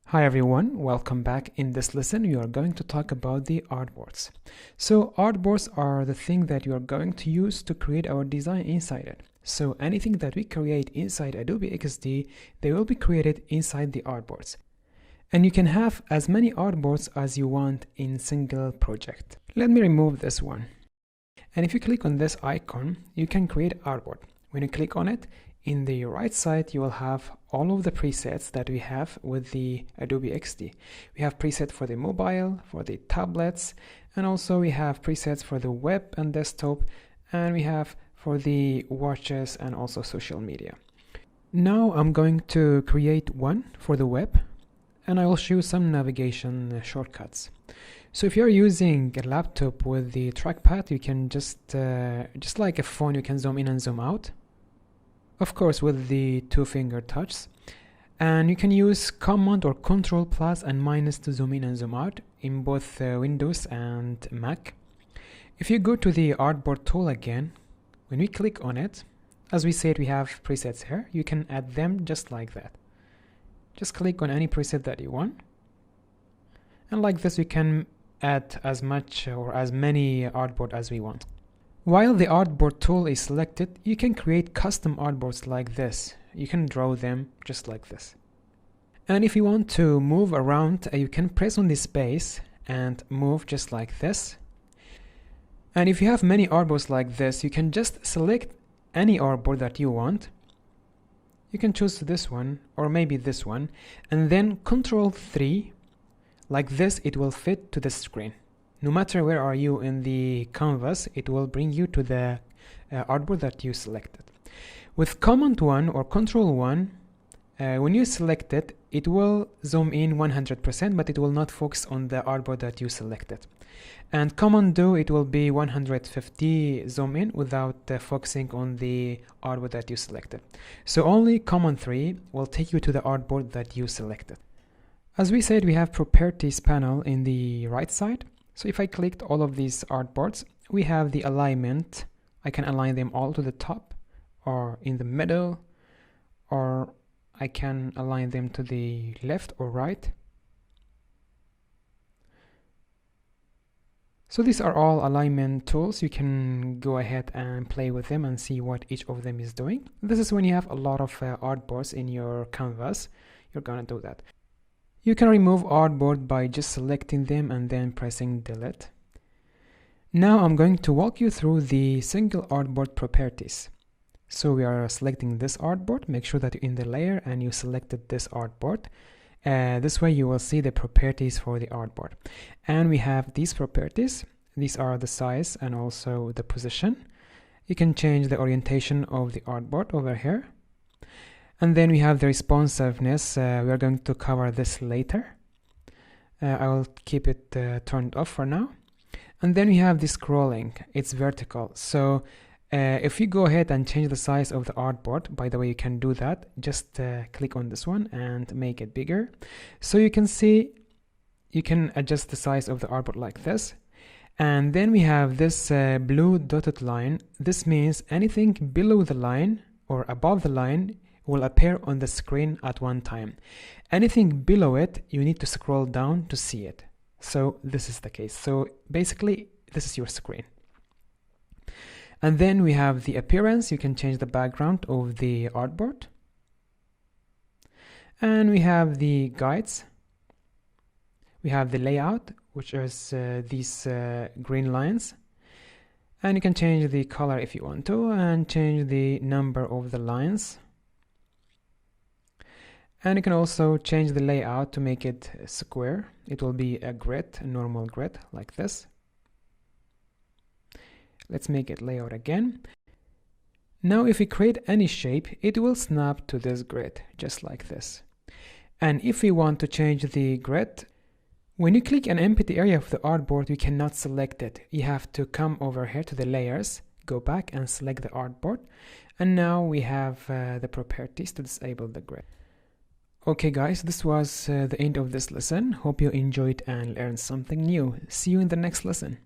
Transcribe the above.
Hi everyone, welcome back. In this lesson we are going to talk about the artboards. So artboards are the thing that you are going to use to create our design inside it. So anything that we create inside Adobe XD, they will be created inside the artboards. And you can have as many artboards as you want in single project. Let me remove this one. And if you click on this icon, you can create artboard. When you click on it, in the right side, you will have all of the presets that we have with the Adobe XD. We have preset for the mobile, for the tablets, and also we have presets for the web and desktop, and we have for the watches and also social media. Now I'm going to create one for the web, and I will show you some navigation shortcuts. So if you're using a laptop with the trackpad, you can just like a phone, you can zoom in and zoom out. Of course, with the two-finger touches, and you can use Command or Control plus and minus to zoom in and zoom out in both Windows and Mac. If you go to the Artboard tool again, when we click on it, as we said, we have presets here. You can add them just like that. Just click on any preset that you want, and like this, we can add as much or as many artboard as we want. While the artboard tool is selected, you can create custom artboards like this. You can draw them just like this. And if you want to move around, you can press on the space and move just like this. And if you have many artboards like this, you can just select any artboard that you want. You can choose this one or maybe this one, and then Control 3. Like this, it will fit to the screen. No matter where are you in the canvas, it will bring you to the artboard that you selected. With Command 1 or Control 1, when you select it, it will zoom in 100%, but it will not focus on the artboard that you selected. And Command 2, it will be 150 zoom in without focusing on the artboard that you selected. So only Command 3 will take you to the artboard that you selected. As we said, we have Properties panel in the right side. So if I clicked all of these artboards, we have the alignment. I can align them all to the top or in the middle, or I can align them to the left or right. So these are all alignment tools. You can go ahead and play with them and see what each of them is doing. This is when you have a lot of artboards in your canvas, you're gonna do that. You can remove artboard by just selecting them and then pressing delete. Now I'm going to walk you through the single artboard properties. So we are selecting this artboard. Make sure that you're in the layer and you selected this artboard. This way you will see the properties for the artboard. And we have these properties. These are the size and also the position. You can change the orientation of the artboard over here. And then we have the responsiveness. We are going to cover this later. I will keep it turned off for now. And then we have the scrolling. It's vertical. So if you go ahead and change the size of the artboard, by the way, you can do that. Just click on this one and make it bigger. So you can see, you can adjust the size of the artboard like this. And then we have this blue dotted line. This means anything below the line or above the line will appear on the screen at one time. Anything below it, you need to scroll down to see it. So this is the case. So basically, this is your screen. And then we have the appearance. You can change the background of the artboard. And we have the guides. We have the layout, which is these green lines. And you can change the color if you want to, and change the number of the lines. And you can also change the layout to make it square. It will be a grid, a normal grid like this. Let's make it layout again. Now if we create any shape, it will snap to this grid, just like this. And if we want to change the grid, when you click an empty area of the artboard, you cannot select it. You have to come over here to the layers, go back and select the artboard. And now we have the properties to disable the grid. Okay guys, this was the end of this lesson. Hope you enjoyed and learned something new. See you in the next lesson.